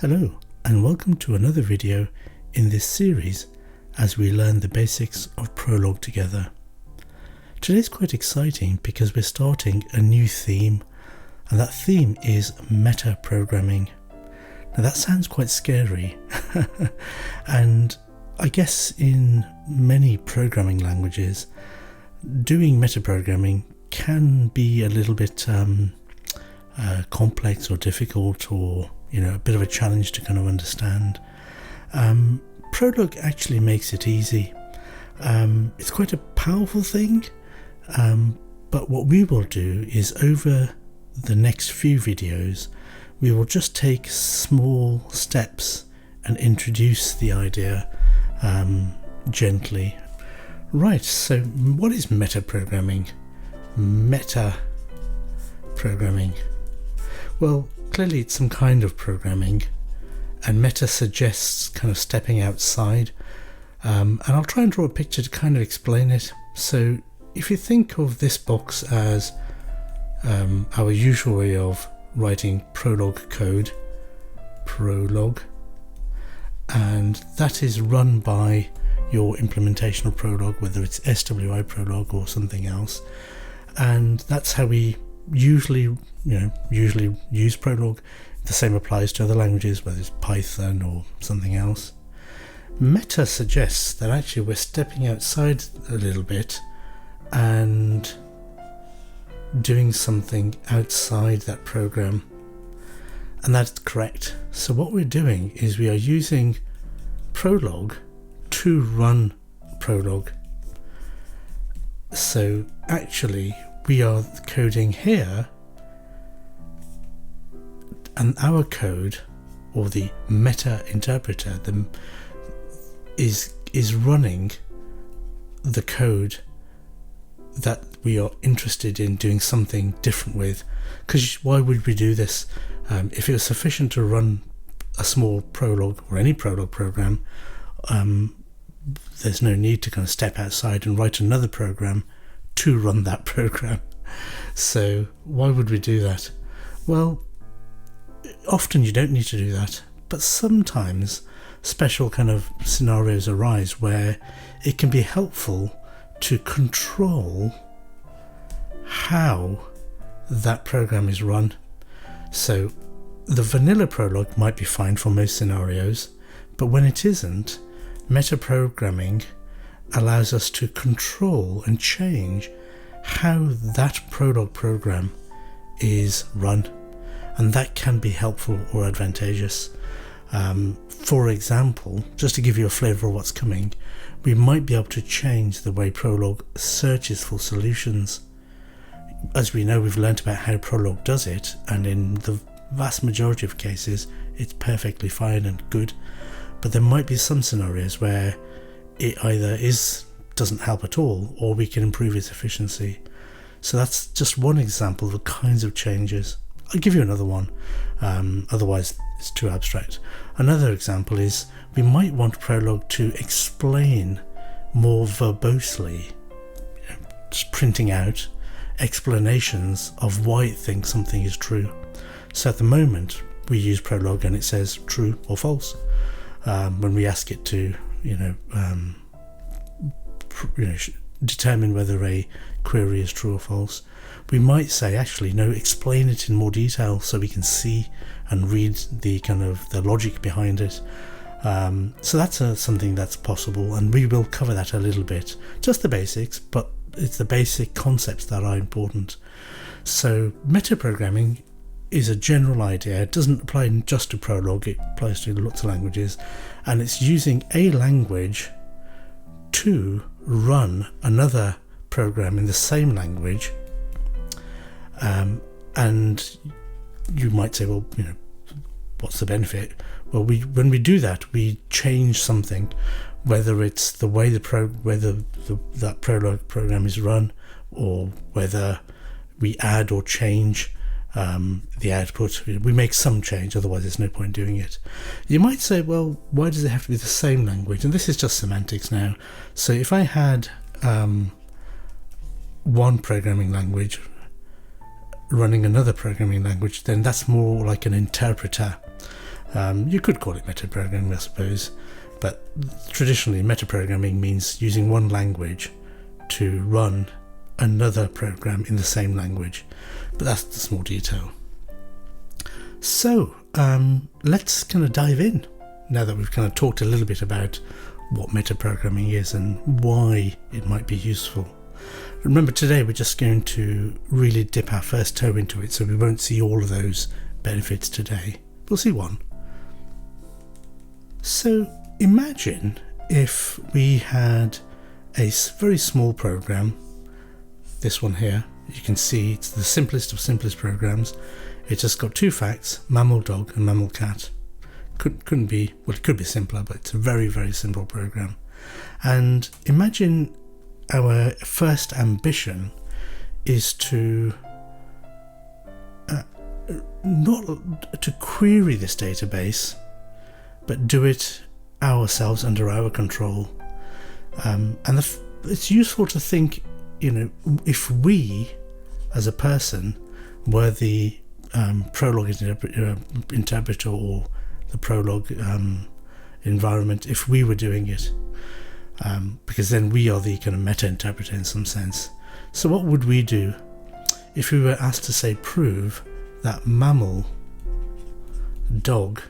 Hello and welcome to another video in this series as we learn the basics of Prolog together. Today's quite exciting because we're starting a new theme, and that theme is meta programming. Now that sounds quite scary and I guess in many programming languages doing meta programming can be a little bit complex or difficult, or a bit of a challenge to kind of understand. Prolog actually makes it easy. It's quite a powerful thing, but what we will do is over the next few videos we will just take small steps and introduce the idea gently. Right, so what is meta programming? Meta programming. Well, clearly it's some kind of programming, and meta suggests kind of stepping outside, and I'll try and draw a picture to kind of explain it. So if you think of this box as our usual way of writing Prolog code, Prolog, and that is run by your implementation of Prolog, whether it's SWI Prolog or something else, and that's how we usually use Prolog. The same applies to other languages, whether it's Python or something else. Meta suggests that actually we're stepping outside a little bit and doing something outside that program, and that's correct. So what we're doing is we are using Prolog to run Prolog. So actually we are coding here, and our code, or the meta interpreter, is running the code that we are interested in doing something different with. Because why would we do this? If it was sufficient to run a small Prolog or any Prolog program, there's no need to kind of step outside and write another program to run that program. So why would we do that? Well, often you don't need to do that, but sometimes special kind of scenarios arise where it can be helpful to control how that program is run. So the vanilla Prolog might be fine for most scenarios, but when it isn't, meta programming allows us to control and change how that Prolog program is run, and that can be helpful or advantageous. For example, just to give you a flavour of what's coming, we might be able to change the way Prolog searches for solutions. As we know, we've learnt about how Prolog does it, and in the vast majority of cases it's perfectly fine and good, but there might be some scenarios where it either doesn't help at all, or we can improve its efficiency. So that's just one example of the kinds of changes. I'll give you another one, otherwise it's too abstract. Another example is we might want Prolog to explain more verbosely, just printing out explanations of why it thinks something is true. So at the moment we use Prolog and it says true or false. When we ask it to determine whether a query is true or false, we might say, actually no, explain it in more detail so we can see and read the kind of the logic behind it. So that's something that's possible, and we will cover that a little bit, just the basics, but it's the basic concepts that are important. So meta programming is a general idea. It doesn't apply just to Prolog, it applies to lots of languages, and it's using a language to run another program in the same language. And you might say, well, what's the benefit? Well, when we do that, we change something, whether it's the way that Prolog program is run, or whether we add or change the output. We make some change, otherwise there's no point doing it. You might say, well, why does it have to be the same language? And this is just semantics now. So if I had one programming language running another programming language, then that's more like an interpreter. You could call it metaprogramming, I suppose, but traditionally metaprogramming means using one language to run another program in the same language, but that's the small detail. So let's kind of dive in now that we've kind of talked a little bit about what metaprogramming is and why it might be useful. Remember, today we're just going to really dip our first toe into it, so we won't see all of those benefits today. We'll see one. So imagine if we had a very small program, this one here. You can see it's the simplest of simplest programs. It's just got two facts, mammal dog and mammal cat. Couldn't be, well, it could be simpler, but it's a very, very simple program. And imagine our first ambition is to not to query this database, but do it ourselves under our control. It's useful to think, if we, as a person, were the Prolog interpreter or the Prolog environment, if we were doing it, because then we are the kind of meta interpreter in some sense. So what would we do if we were asked to say prove that mammal dog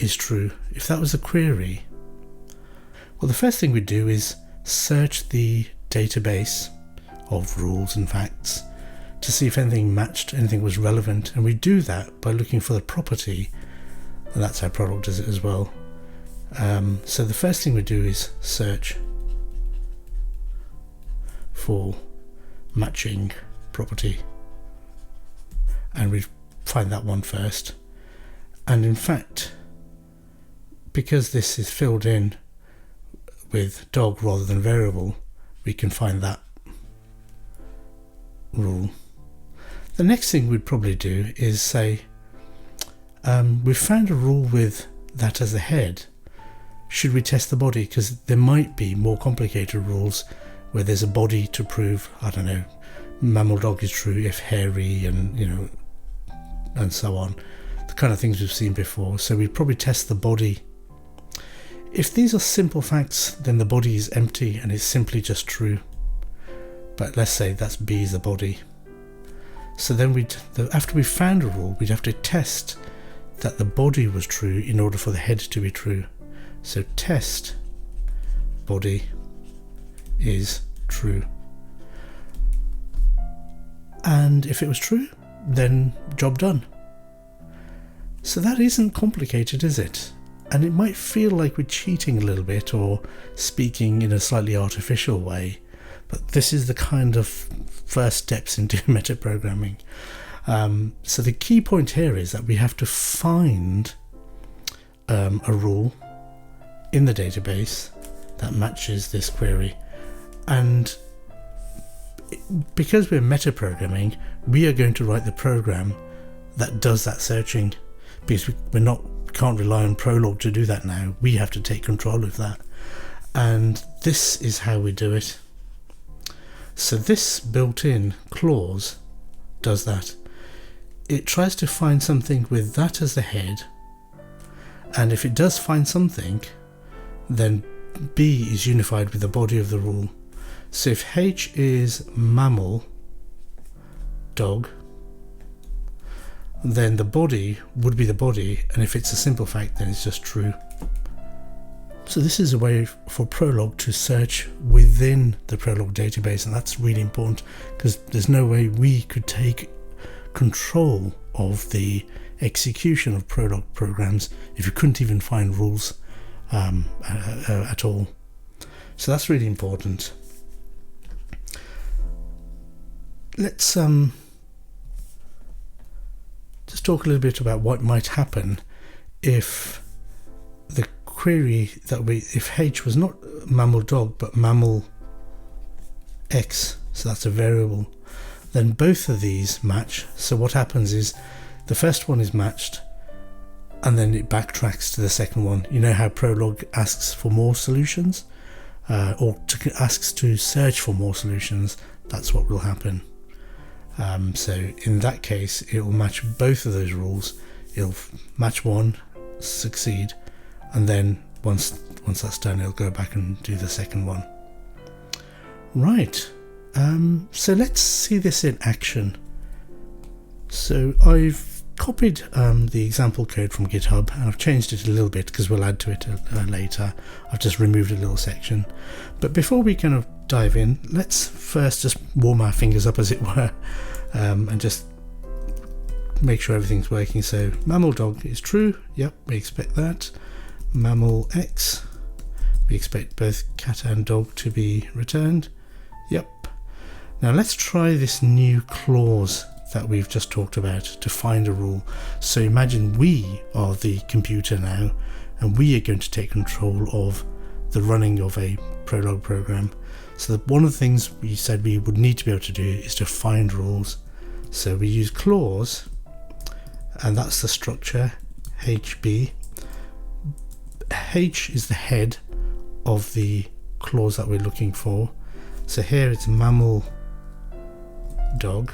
is true? If that was a query, well, the first thing we'd do is search the database of rules and facts to see if anything matched, anything was relevant, and we do that by looking for the property, and that's how Prolog does it as well. So the first thing we do is search for matching property, and we find that one first. And in fact, because this is filled in with dog rather than variable, we can find that rule. The next thing we'd probably do is say, we've found a rule with that as the head. Should we test the body? Because there might be more complicated rules where there's a body to prove, I don't know, mammal dog is true if hairy, and and so on. The kind of things we've seen before. So we'd probably test the body. If these are simple facts, then the body is empty and it's simply just true. But let's say that's B is the body. So then after we found a rule, we'd have to test that the body was true in order for the head to be true. So test body is true. And if it was true, then job done. So that isn't complicated, is it? And it might feel like we're cheating a little bit or speaking in a slightly artificial way, but this is the kind of first steps into metaprogramming. So the key point here is that we have to find a rule in the database that matches this query. And because we're metaprogramming, we are going to write the program that does that searching, because we can't rely on Prolog to do that now. We have to take control of that. And this is how we do it. So this built-in clause does that. It tries to find something with that as the head, and if it does find something, then B is unified with the body of the rule. So if H is mammal dog, then the body would be the body, and if it's a simple fact, then it's just true. So this is a way for Prolog to search within the Prolog database, and that's really important because there's no way we could take control of the execution of Prolog programs if you couldn't even find rules at all. So that's really important. Let's just talk a little bit about what might happen if the query if H was not mammal dog but mammal X, so that's a variable, then both of these match. So what happens is the first one is matched and then it backtracks to the second one. You know how Prolog asks for more solutions, or asks to search for more solutions? That's what will happen. So in that case, it will match both of those rules it'll match one, succeed, and then once that's done, it'll go back and do the second one. Right, so let's see this in action. So I've copied the example code from GitHub, and I've changed it a little bit because we'll add to it later. I've just removed a little section. But before we kind of dive in, let's first just warm our fingers up, as it were, and just make sure everything's working. So mammal dog is true. Yep, we expect that. Mammal X, we expect both cat and dog to be returned. Yep. Now let's try this new clause that we've just talked about to find a rule. So imagine we are the computer now, and we are going to take control of the running of a Prolog program. So one of the things we said we would need to be able to do is to find rules. So we use clause, and that's the structure HB. H is the head of the clause that we're looking for. So here it's mammal dog.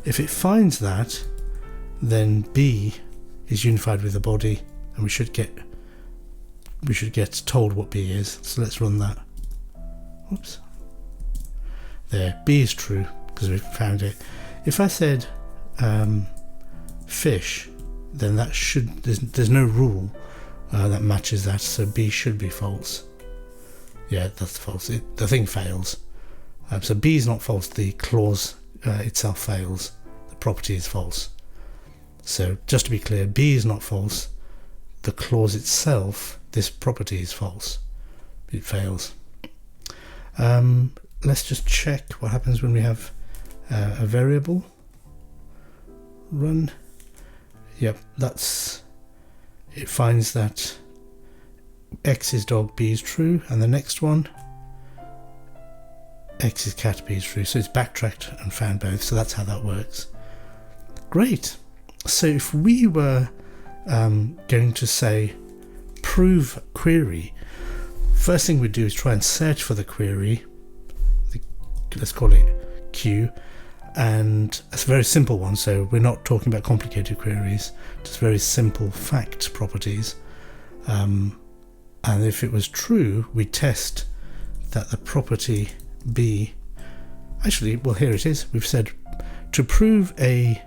If it finds that, then B is unified with the body, and we should get told what B is. So let's run that. Oops. There, B is true because we found it. If I said fish, then that should there's no rule that matches that, so B should be false. Yeah, that's false. The thing fails. So B is not false. The clause itself fails. The property is false. So just to be clear, B is not false. The clause itself, this property, is false. It fails. Let's just check what happens when we have a variable. Run. Yep, it finds that X is dog, B is true, and the next one, X is cat, B is true. So it's backtracked and found both. So that's how that works. Great. So if we were going to say prove query, first thing we do is try and search for the query. Let's call it Q, and it's a very simple one. So we're not talking about complicated queries, just very simple fact properties. And if it was true, we test that the property B, actually, well, here it is. We've said to prove a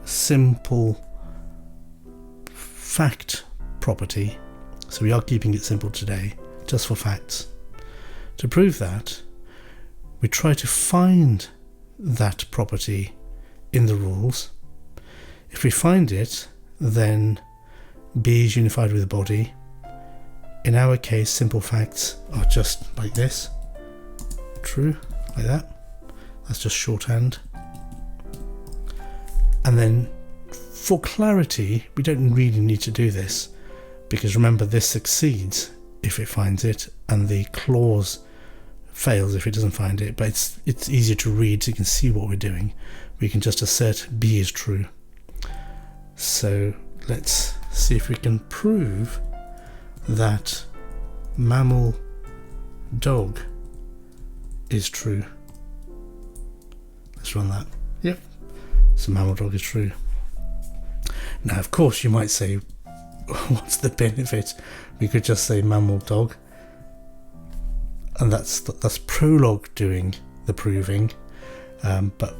simple fact property, so we are keeping it simple today, just for facts. To prove that, we try to find that property in the rules. If we find it, then B is unified with the body. In our case, simple facts are just like this. True, like that. That's just shorthand. And then for clarity, we don't really need to do this, because remember, this succeeds if it finds it, and the clause fails if it doesn't find it. But it's easier to read, so you can see what we're doing. We can just assert B is true. So let's see if we can prove that mammal dog is true. Let's run that. Yep. So mammal dog is true. Now, of course, you might say, what's the benefit? We could just say mammal dog, and that's Prolog doing the proving. But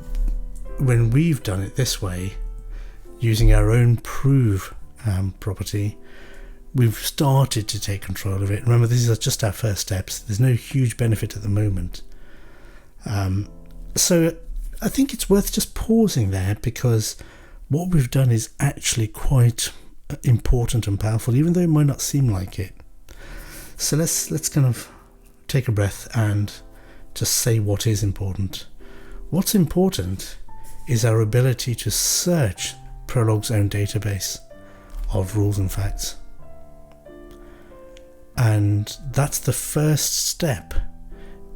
when we've done it this way, using our own prove property, we've started to take control of it. Remember, these are just our first steps. There's no huge benefit at the moment. So I think it's worth just pausing there, because what we've done is actually quite important and powerful, even though it might not seem like it. So let's kind of take a breath and just say what is important. What's important is our ability to search Prolog's own database of rules and facts. And that's the first step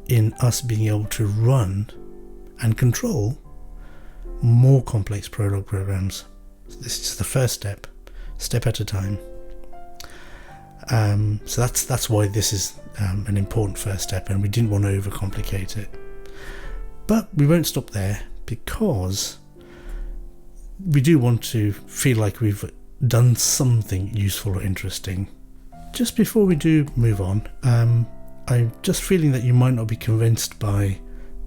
in us being able to run and control more complex Prolog programs. So this is the first step at a time. So that's why this is an important first step, and we didn't want to overcomplicate it. But we won't stop there, because we do want to feel like we've done something useful or interesting. Just before we do move on, I'm just feeling that you might not be convinced by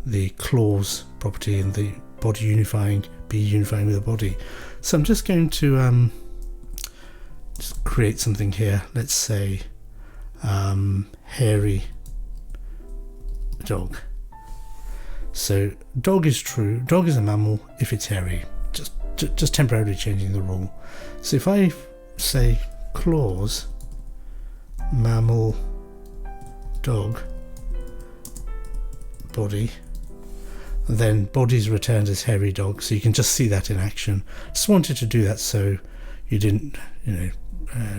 the clause property and the body unifying, be unifying with the body. So I'm just going to just create something here. Let's say hairy dog. So dog is true. Dog is a mammal if it's hairy. Just temporarily changing the rule. So if I say clause mammal dog body, then body is returned as hairy dog, so you can just see that in action. Just wanted to do that so you didn't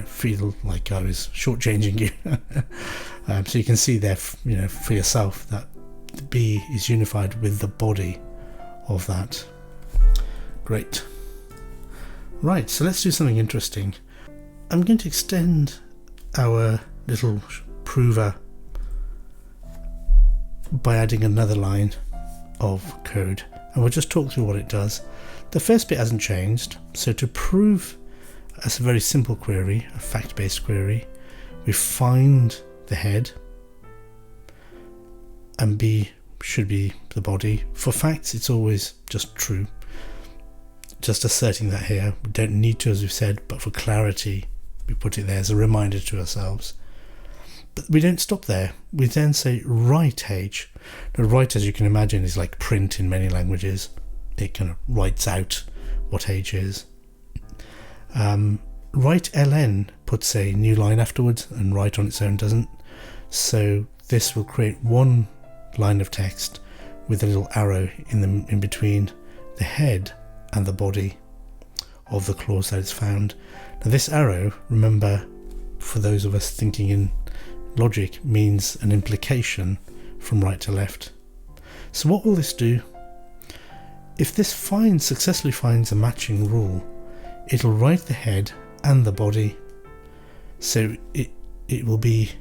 feel like I was shortchanging you. So you can see there for yourself that the B is unified with the body of that. Great. Right, so let's do something interesting. I'm going to extend our little prover by adding another line of code, and we'll just talk through what it does. The first bit hasn't changed, so to prove a very simple query, a fact-based query, we find the head, and B should be the body. For facts, it's always just true. Just asserting that here. We don't need to, as we've said, but for clarity, we put it there as a reminder to ourselves. But we don't stop there. We then say write H. Now, write, as you can imagine, is like print in many languages. It kind of writes out what H is. Write ln puts a new line afterwards, and write on its own doesn't. So this will create one line of text with a little arrow in between the head and the body of the clause that is found. Now this arrow, remember, for those of us thinking in logic, means an implication from right to left. So what will this do? If this successfully finds a matching rule, it'll write the head and the body. So it will be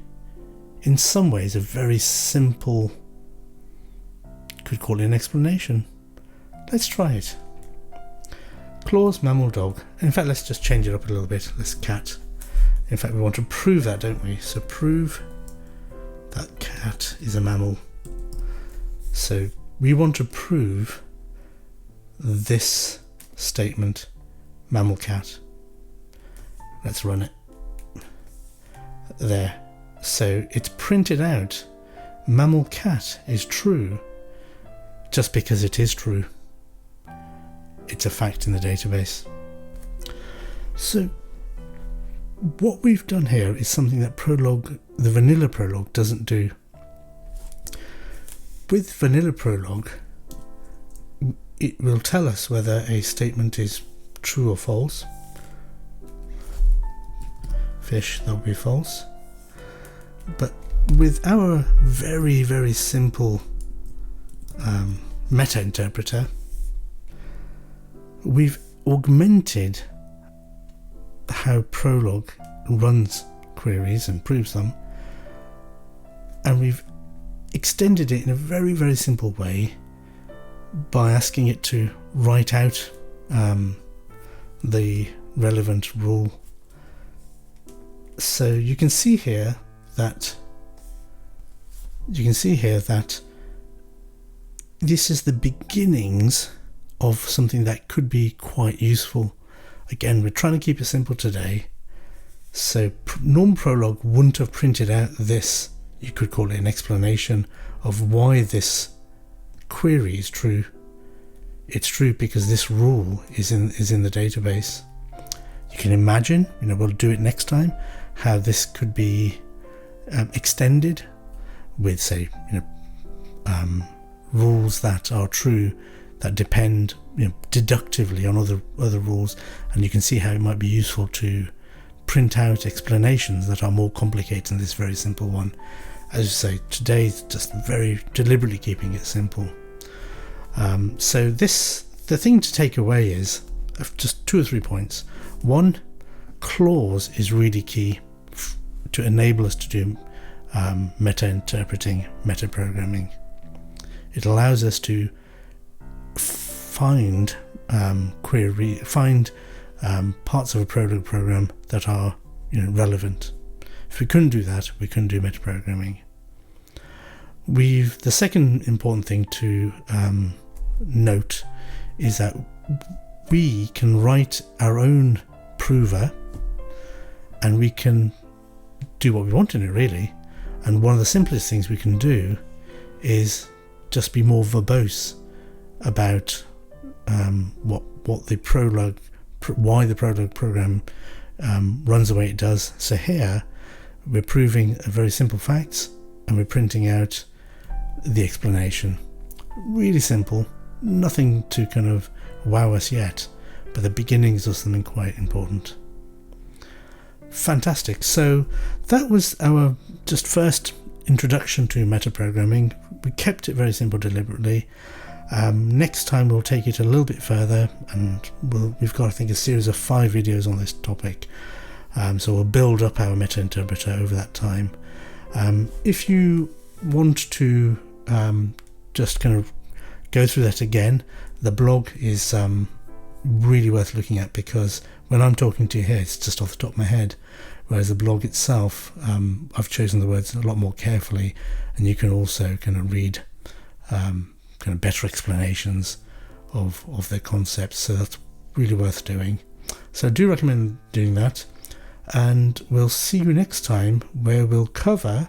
in some ways a very simple, could call it an explanation. Let's try it. Clause mammal dog. In fact, let's just change it up a little bit. Let's cat. In fact, we want to prove that, don't we? So prove that cat is a mammal. So we want to prove this statement, mammal cat. Let's run it. There. So it's printed out mammal cat is true just because it is true. It's a fact in the database. So what we've done here is something that Prolog, the vanilla Prolog, doesn't do. With vanilla Prolog, it will tell us whether a statement is true or false. Fish, that would be false. But with our very, very simple meta interpreter, we've augmented how Prolog runs queries and proves them, and we've extended it in a very, very simple way by asking it to write out the relevant rule. So you can see here that this is the beginnings of something that could be quite useful. Again, we're trying to keep it simple today, so normal Prolog wouldn't have printed out this, you could call it an explanation of why this query is true. It's true because this rule is in the database. You can imagine, we'll do it next time, how this could be extended with, say, rules that are true that depend deductively on other rules, and you can see how it might be useful to print out explanations that are more complicated than this very simple one. As you say, today is just very deliberately keeping it simple. So the thing to take away is just 2 or 3 points. One, clause is really key to enable us to do meta interpreting, meta programming. It allows us to find find parts of a Prolog program that are relevant. If we couldn't do that, we couldn't do metaprogramming. The second important thing to note is that we can write our own prover, and we can do what we want in it, really. And one of the simplest things we can do is just be more verbose about what the Prolog, why the Prolog program runs the way it does. So here we're proving a very simple facts, and we're printing out the explanation. Really simple, nothing to kind of wow us yet, but the beginnings of something quite important. Fantastic. So that was our just first introduction to metaprogramming. We kept it very simple deliberately. Next time we'll take it a little bit further, and we've got, I think, a series of 5 videos on this topic. So we'll build up our meta interpreter over that time. If you want to just kind of go through that again, the blog is really worth looking at, because when I'm talking to you here, it's just off the top of my head, whereas the blog itself, I've chosen the words a lot more carefully, and you can also kind of read kind of better explanations of their concepts. So that's really worth doing. So I do recommend doing that, and we'll see you next time, where we'll cover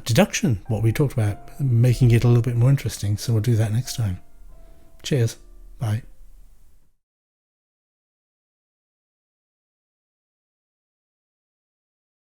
deduction, what we talked about, making it a little bit more interesting. So we'll do that next time. Cheers. Bye.